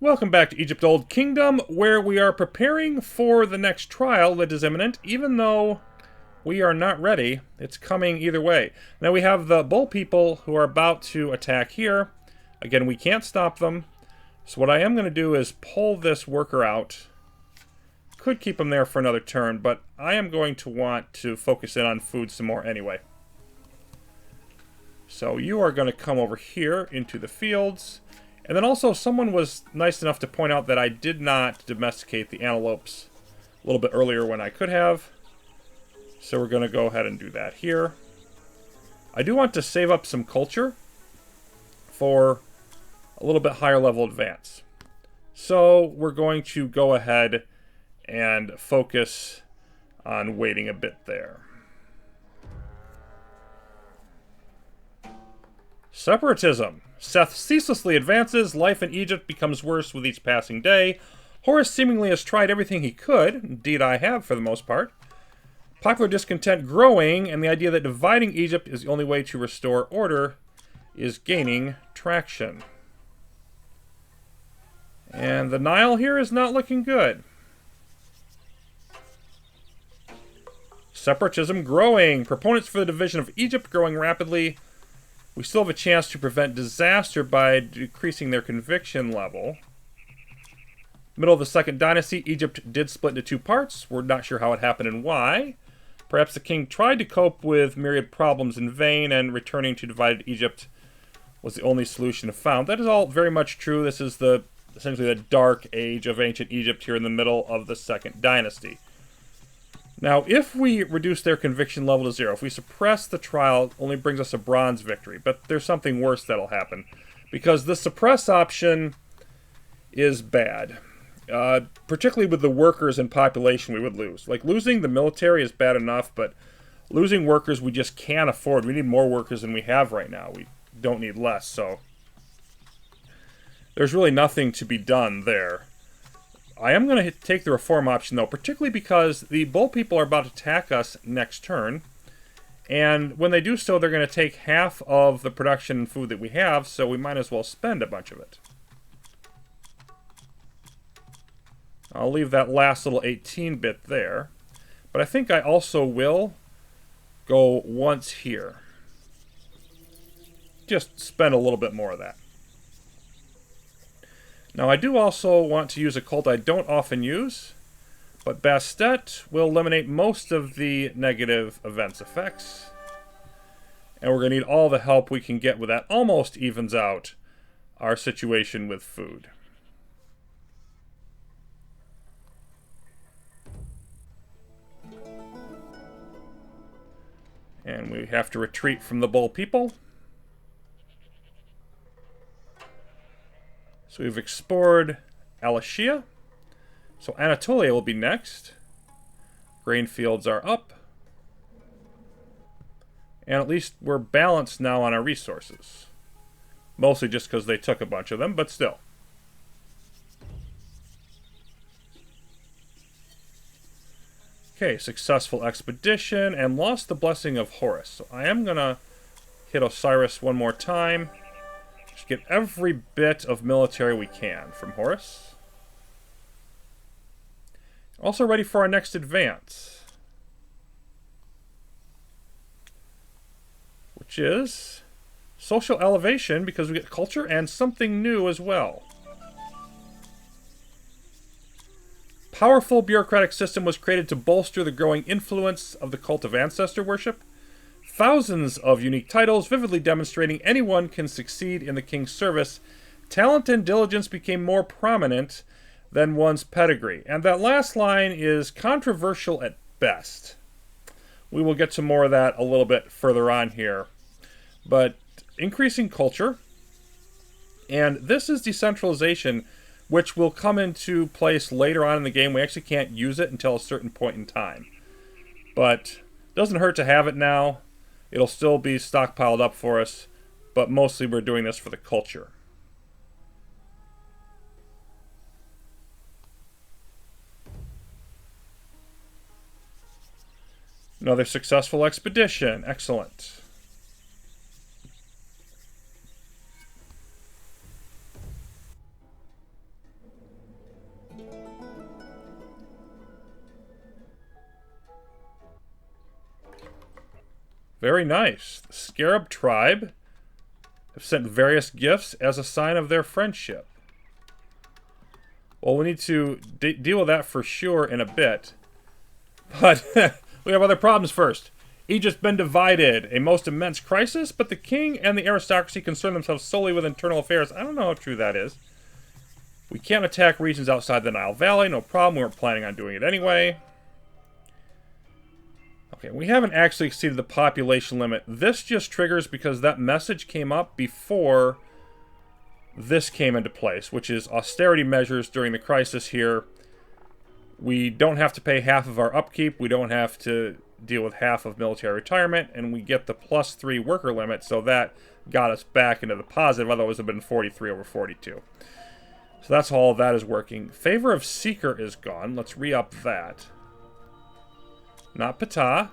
Welcome back to Egypt Old Kingdom, where we are preparing for the next trial that is imminent, even though we are not ready. It's coming either way. Now we have the bull people who are about to attack here. Again, we can't stop them. So what I am going to do is pull this worker out. Could keep him there for another turn, but I am going to want to focus in on food some more anyway. So you are going to come over here into the fields. And then also, someone was nice enough to point out that I did not domesticate the antelopes a little bit earlier when I could have. So we're going to go ahead and do that here. I do want to save up some culture for a little bit higher level advance. So we're going to go ahead and focus on waiting a bit there. Separatism. Seth ceaselessly advances. Life in Egypt becomes worse with each passing day. Horus seemingly has tried everything he could. Indeed, I have for the most part. Popular discontent growing, and the idea that dividing Egypt is the only way to restore order is gaining traction. And the Nile here is not looking good. Separatism growing. Proponents for the division of Egypt growing rapidly. We still have a chance to prevent disaster by decreasing their conviction level. Middle of the Second Dynasty, Egypt did split into two parts. We're not sure how it happened and why. Perhaps the king tried to cope with myriad problems in vain, and returning to divided Egypt was the only solution found. That is all very much true. This is essentially the dark age of ancient Egypt here in the middle of the Second Dynasty. Now, if we reduce their conviction level to 0, if we suppress the trial, it only brings us a bronze victory. But there's something worse that'll happen, because the suppress option is bad. Particularly with the workers and population we would lose. Like, losing the military is bad enough, but losing workers we just can't afford. We need more workers than we have right now. We don't need less, so there's really nothing to be done there. I am going to take the reform option, though, particularly because the bull people are about to attack us next turn. And when they do so, they're going to take half of the production and food that we have, so we might as well spend a bunch of it. I'll leave that last little 18-bit there. But I think I also will go once here. Just spend a little bit more of that. Now, I do also want to use a cult I don't often use, but Bastet will eliminate most of the negative events effects. And we're going to need all the help we can get with that. Almost evens out our situation with food. And we have to retreat from the bull people. So we've explored Alashia. So Anatolia will be next. Grain fields are up. And at least we're balanced now on our resources. Mostly just because they took a bunch of them, but still. Okay, successful expedition, and lost the blessing of Horus. So I am going to hit Osiris one more time. Just get every bit of military we can from Horus. Also ready for our next advance, which is social elevation, because we get culture and something new as well. Powerful bureaucratic system was created to bolster the growing influence of the cult of ancestor worship. Thousands of unique titles, vividly demonstrating anyone can succeed in the king's service. Talent and diligence became more prominent than one's pedigree. And that last line is controversial at best. We will get to more of that a little bit further on here. But increasing culture, and this is decentralization, which will come into place later on in the game. We actually can't use it until a certain point in time. But it doesn't hurt to have it now. It'll still be stockpiled up for us, but mostly we're doing this for the culture. Another successful expedition. Excellent. Very nice. The Scarab tribe have sent various gifts as a sign of their friendship. Well, we need to deal with that for sure in a bit. But we have other problems first. Egypt's been divided, a most immense crisis, but the king and the aristocracy concern themselves solely with internal affairs. I don't know how true that is. We can't attack regions outside the Nile Valley, no problem. We weren't planning on doing it anyway. Okay, we haven't actually exceeded the population limit. This just triggers because that message came up before this came into place, which is austerity measures during the crisis here. We don't have to pay half of our upkeep. We don't have to deal with half of military retirement, and we get the +3 worker limit, so that got us back into the positive. Otherwise, it would have been 43 over 42. So that's all that is working. Favor of Seeker is gone. Let's re-up that. Not Ptah.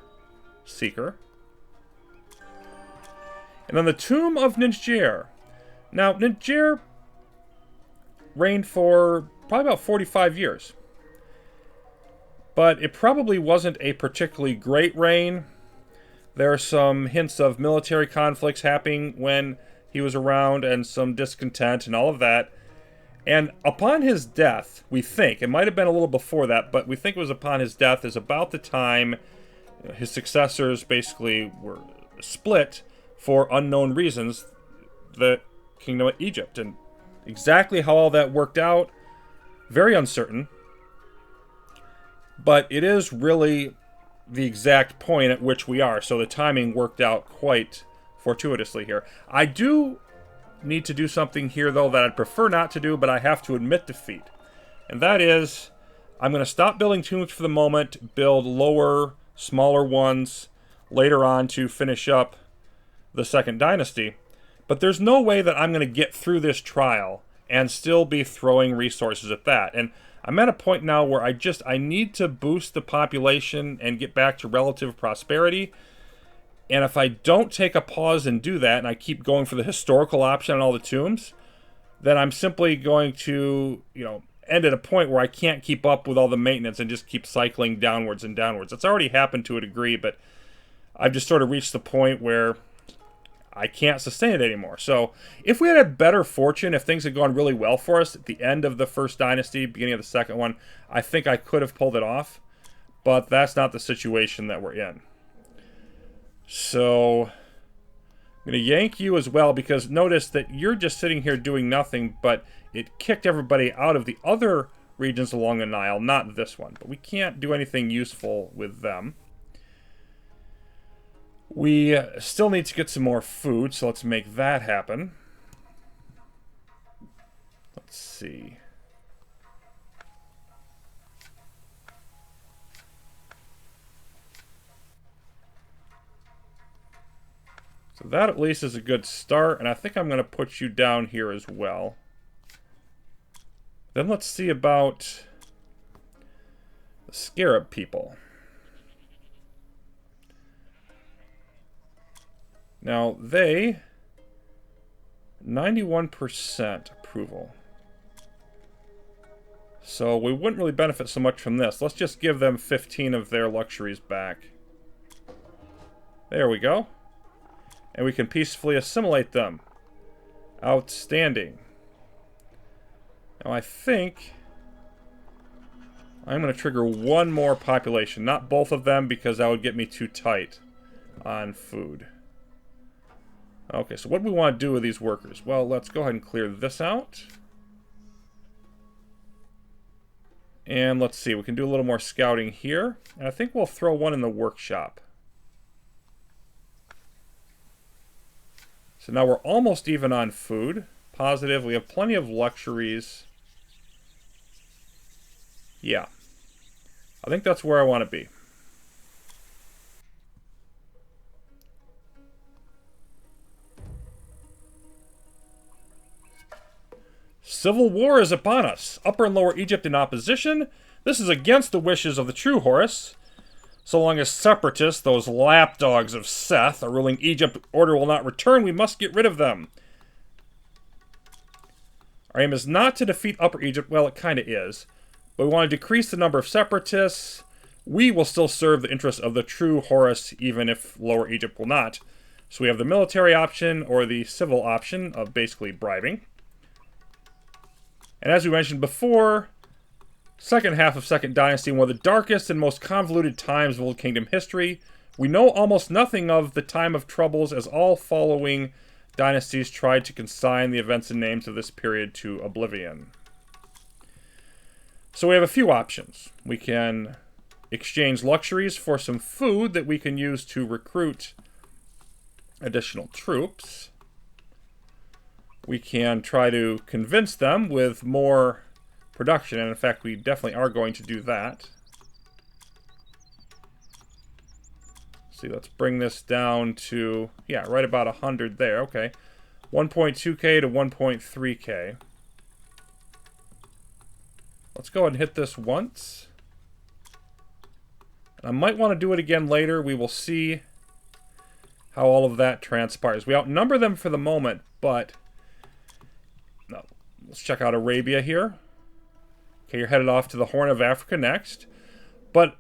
Seeker. And then the Tomb of Ninjir. Now, Ninjir reigned for probably about 45 years. But it probably wasn't a particularly great reign. There are some hints of military conflicts happening when he was around and some discontent and all of that. And upon his death, we think, it might have been a little before that, but we think it was upon his death is about the time his successors basically were split for unknown reasons, the Kingdom of Egypt. And exactly how all that worked out, very uncertain. But it is really the exact point at which we are, so the timing worked out quite fortuitously here. I do need to do something here, though, that I'd prefer not to do, but I have to admit defeat. And that is, I'm going to stop building tombs for the moment, build lower, smaller ones later on to finish up the Second Dynasty. But there's no way that I'm going to get through this trial and still be throwing resources at that. And I'm at a point now where I need to boost the population and get back to relative prosperity. And if I don't take a pause and do that, and I keep going for the historical option on all the tombs, then I'm simply going to, end at a point where I can't keep up with all the maintenance and just keep cycling downwards and downwards. It's already happened to a degree, but I've just sort of reached the point where I can't sustain it anymore. So if we had had better fortune, if things had gone really well for us at the end of the First Dynasty, beginning of the second one, I think I could have pulled it off. But that's not the situation that we're in. So I'm going to yank you as well, because notice that you're just sitting here doing nothing, but it kicked everybody out of the other regions along the Nile, not this one. But we can't do anything useful with them. We still need to get some more food, so let's make that happen. Let's see. So that at least is a good start, and I think I'm going to put you down here as well. Then let's see about the Scarab people. Now, they, 91% approval. So we wouldn't really benefit so much from this. Let's just give them 15 of their luxuries back. There we go. And we can peacefully assimilate them. Outstanding. Now I think I'm going to trigger one more population. Not both of them, because that would get me too tight on food. Okay, so what do we want to do with these workers? Well, let's go ahead and clear this out. And let's see, we can do a little more scouting here. And I think we'll throw one in the workshop. So now we're almost even on food. Positive, we have plenty of luxuries. Yeah. I think that's where I want to be. Civil war is upon us. Upper and Lower Egypt in opposition. This is against the wishes of the true Horus. So long as separatists, those lapdogs of Seth, are ruling Egypt, order will not return. We must get rid of them. Our aim is not to defeat Upper Egypt. Well, it kind of is. But we want to decrease the number of separatists. we will still serve the interests of the true Horus, even if Lower Egypt will not. So we have the military option or the civil option of basically bribing. And as we mentioned before, second half of Second Dynasty, one of the darkest and most convoluted times of Old Kingdom history. We know almost nothing of the time of troubles, as all following dynasties tried to consign the events and names of this period to oblivion. So we have a few options. We can exchange luxuries for some food that we can use to recruit additional troops. We can try to convince them with more production, and in fact we definitely are going to do that. See, let's bring this down to, yeah, right about 100 there. Okay, 1.2k to 1.3k. Let's go ahead and hit this once. I might want to do it again later. We will see how all of that transpires. We outnumber them for the moment, but no. Let's check out Arabia here. Okay, you're headed off to the Horn of Africa next. But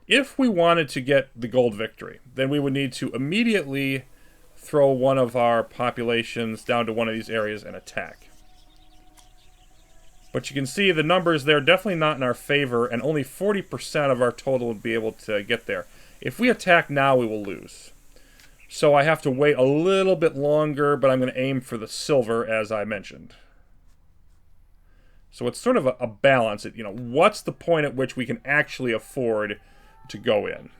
if we wanted to get the gold victory, then we would need to immediately throw one of our populations down to one of these areas and attack. But you can see the numbers there definitely not in our favor, and only 40% of our total would be able to get there. If we attack now, we will lose. So I have to wait a little bit longer, but I'm going to aim for the silver, as I mentioned. So it's sort of a balance. You know, what's the point at which we can actually afford to go in?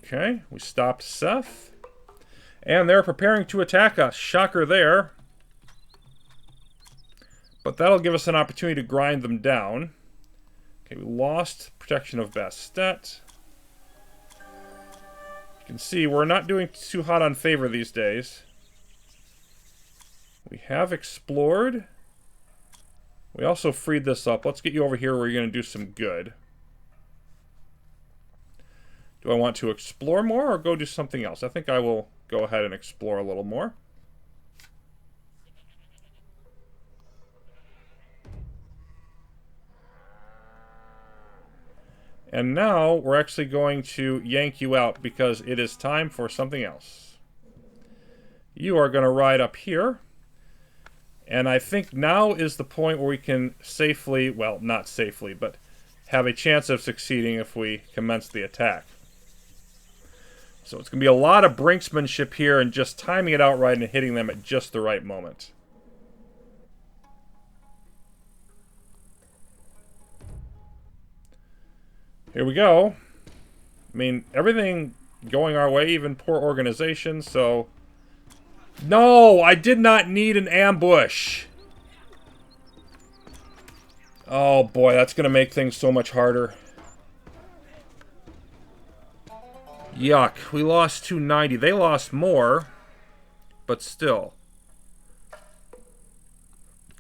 Okay, we stopped Seth. And they're preparing to attack us. Shocker there. But that'll give us an opportunity to grind them down. Okay, we lost protection of Bastet. You can see we're not doing too hot on favor these days. We have explored. We also freed this up. Let's get you over here where you're going to do some good. Do I want to explore more or go do something else? I think I will go ahead and explore a little more. And now we're actually going to yank you out because it is time for something else. You are going to ride up here. And I think now is the point where we can safely, well, not safely, but have a chance of succeeding if we commence the attack. So it's going to be a lot of brinksmanship here and just timing it out right and hitting them at just the right moment. Here we go. I mean, everything going our way, even poor organization, so... No! I did not need an ambush! Oh boy, that's going to make things so much harder. Yuck. We lost 290. They lost more, but still.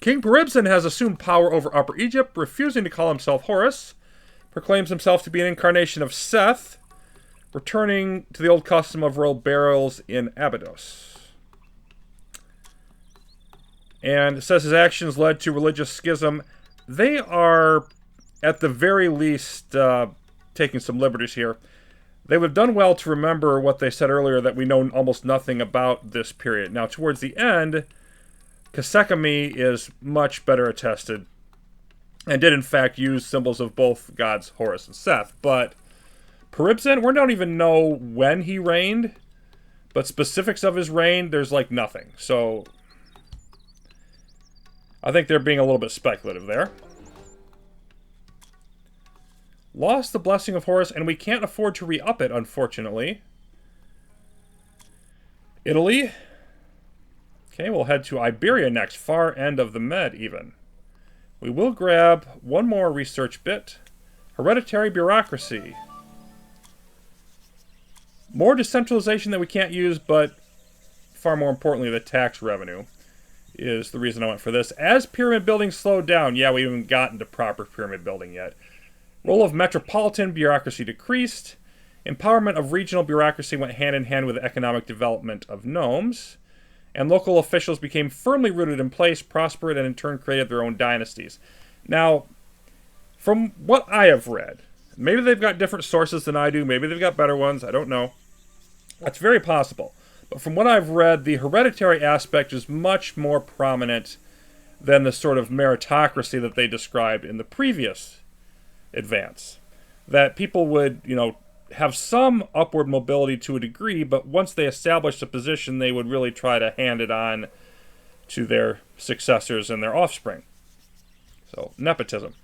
King Peribsen has assumed power over Upper Egypt, refusing to call himself Horus. Proclaims himself to be an incarnation of Seth, returning to the old custom of royal burials in Abydos. And it says his actions led to religious schism. They are, at the very least, taking some liberties here. They would have done well to remember what they said earlier, that we know almost nothing about this period. Now, towards the end, Kasekami is much better attested, and did in fact use symbols of both gods Horus and Seth. But Peribsen, we don't even know when he reigned, but specifics of his reign, there's like nothing. So I think they're being a little bit speculative there. Lost the blessing of Horus, and we can't afford to re-up it, unfortunately. Italy. Okay, we'll head to Iberia next, far end of the Med, even. We will grab one more research bit. Hereditary bureaucracy. More decentralization that we can't use, but far more importantly, the tax revenue is the reason I went for this. As pyramid building slowed down, yeah, we haven't gotten to proper pyramid building yet. Role of metropolitan bureaucracy decreased. Empowerment of regional bureaucracy went hand in hand with the economic development of gnomes. and local officials became firmly rooted in place, prospered, and in turn created their own dynasties. Now, from what I have read, maybe they've got different sources than I do, maybe they've got better ones, I don't know. That's very possible. But from what I've read, the hereditary aspect is much more prominent than the sort of meritocracy that they described in the previous advance. That people would, have some upward mobility to a degree, but once they established a position, they would really try to hand it on to their successors and their offspring. So, nepotism.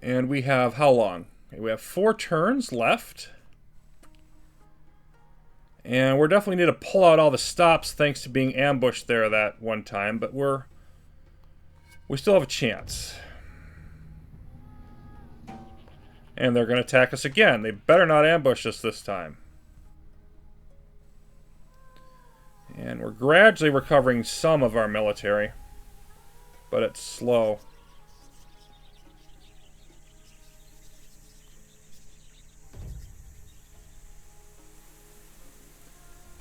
And we have how long? We have 4 turns left. And we're definitely need to pull out all the stops thanks to being ambushed there that one time, but we still have a chance. And they're going to attack us again. They better not ambush us this time. And we're gradually recovering some of our military, but it's slow.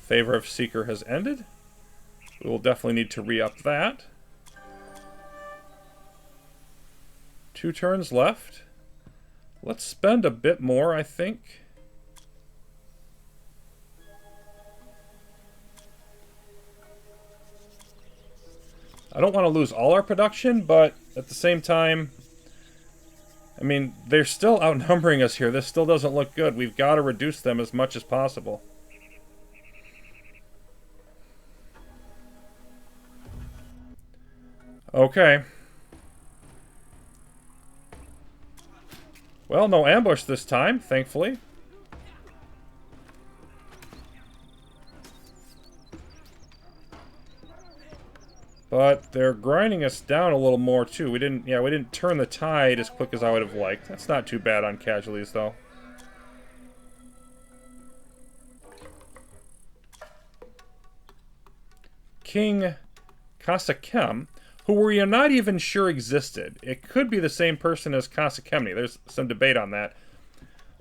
Favor of Seeker has ended. We will definitely need to re-up that. 2 turns left. Let's spend a bit more, I think. I don't want to lose all our production, but at the same time, I mean, they're still outnumbering us here. This still doesn't look good. We've got to reduce them as much as possible. Okay. Well, no ambush this time, thankfully. But they're grinding us down a little more too. We didn't turn the tide as quick as I would have liked. That's not too bad on casualties though. King Kasakem, who we are not even sure existed. It could be the same person as Kasekemni. There's some debate on that.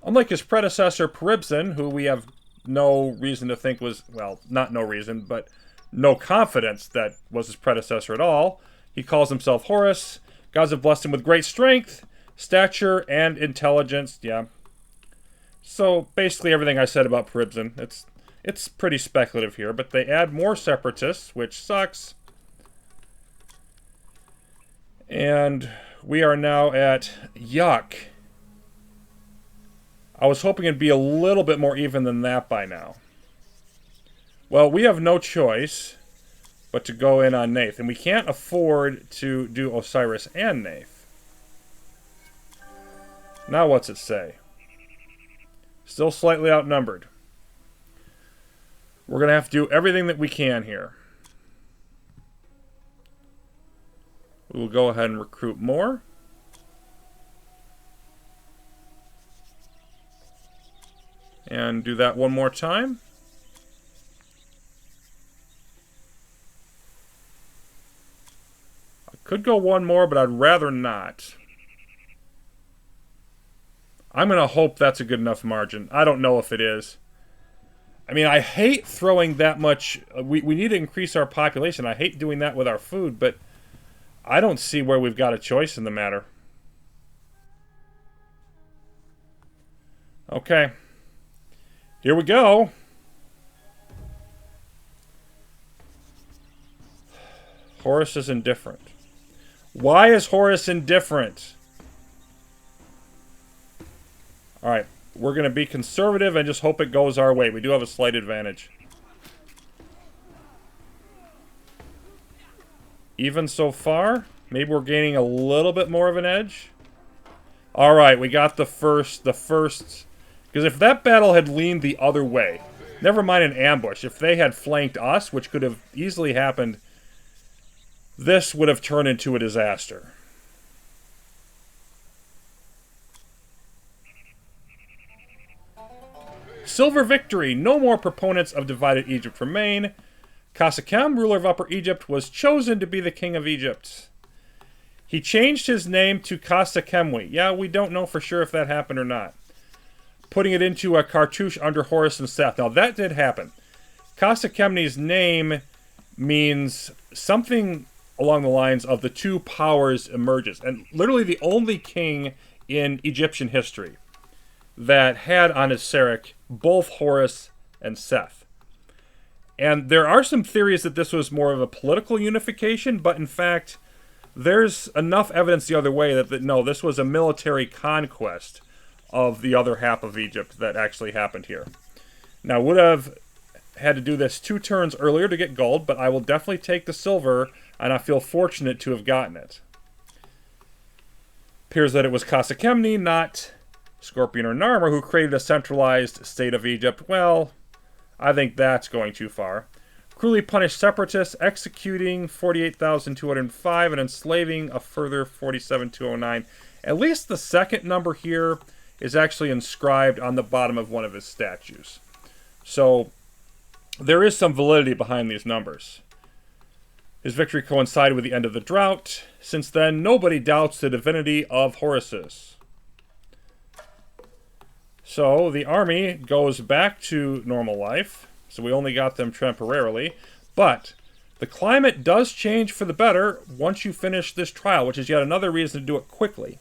Unlike his predecessor, Peribsen, who we have no reason to think was, well, not no reason, but no confidence that was his predecessor at all, he calls himself Horus. Gods have blessed him with great strength, stature, and intelligence. Yeah. So, basically everything I said about Peribsen. It's pretty speculative here, but they add more separatists, which sucks. And we are now at yuck. I was hoping it'd be a little bit more even than that by now. Well, we have no choice but to go in on Nath. And we can't afford to do Osiris and Nath. Now what's it say? Still slightly outnumbered. We're going to have to do everything that we can here. We will go ahead and recruit more. And do that one more time. I could go one more, but I'd rather not. I'm going to hope that's a good enough margin. I don't know if it is. I mean, I hate throwing that much. We need to increase our population. I hate doing that with our food, but I don't see where we've got a choice in the matter. Okay. Here we go. Horus is indifferent. Why is Horus indifferent? Alright. We're going to be conservative and just hope it goes our way. We do have a slight advantage. Even so far, maybe we're gaining a little bit more of an edge. Alright, we got the first... Because if that battle had leaned the other way, never mind an ambush, if they had flanked us, which could have easily happened, this would have turned into a disaster. Silver victory! No more proponents of divided Egypt remain. Kasakem, ruler of Upper Egypt, was chosen to be the king of Egypt. He changed his name to Kasekemwi. Yeah, we don't know for sure if that happened or not. putting it into a cartouche under Horus and Seth. Now, that did happen. Khasakemni's name means something along the lines of the two powers emerges. And literally the only king in Egyptian history that had on his Serach both Horus and Seth. And there are some theories that this was more of a political unification, but in fact, there's enough evidence the other way that no, this was a military conquest of the other half of Egypt that actually happened here. Now, would have had to do this 2 turns earlier to get gold, but I will definitely take the silver, and I feel fortunate to have gotten it. Appears that it was Khasakemni, not Scorpion or Narmer, who created a centralized state of Egypt. Well, I think that's going too far. Cruelly punished separatists, executing 48,205 and enslaving a further 47,209. At least the second number here is actually inscribed on the bottom of one of his statues. So there is some validity behind these numbers. His victory coincided with the end of the drought. Since then, nobody doubts the divinity of Horus's. So the army goes back to normal life. So we only got them temporarily. But the climate does change for the better once you finish this trial, which is yet another reason to do it quickly.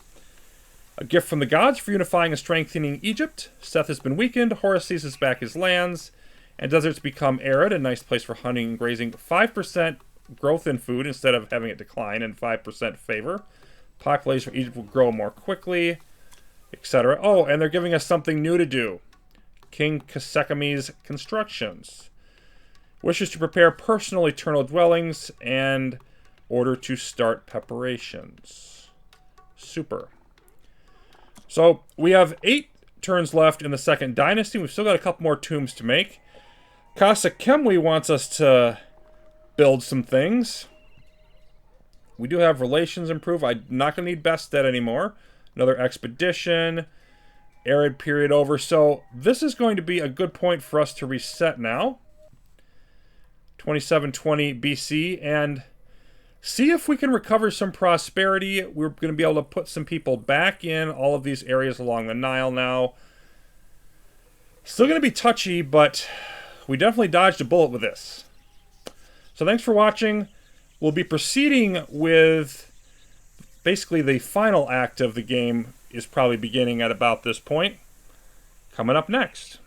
A gift from the gods for unifying and strengthening Egypt. Seth has been weakened. Horus seizes back his lands. And deserts become arid, a nice place for hunting and grazing. 5% growth in food instead of having it decline, and 5% favor. Population of Egypt will grow more quickly, etc. Oh, and they're giving us something new to do. King Khasakemni's constructions. Wishes to prepare personal eternal dwellings and order to start preparations. Super. So we have 8 turns left in the second dynasty. We've still got a couple more tombs to make. Khasakemni wants us to build some things. We do have relations improve. I'm not going to need Bested anymore. Another expedition. Arid period over. So this is going to be a good point for us to reset now. 2720 BC. And see if we can recover some prosperity. We're going to be able to put some people back in all of these areas along the Nile now. Still going to be touchy, but we definitely dodged a bullet with this. So thanks for watching. We'll be proceeding with basically the final act of the game is probably beginning at about this point. Coming up next.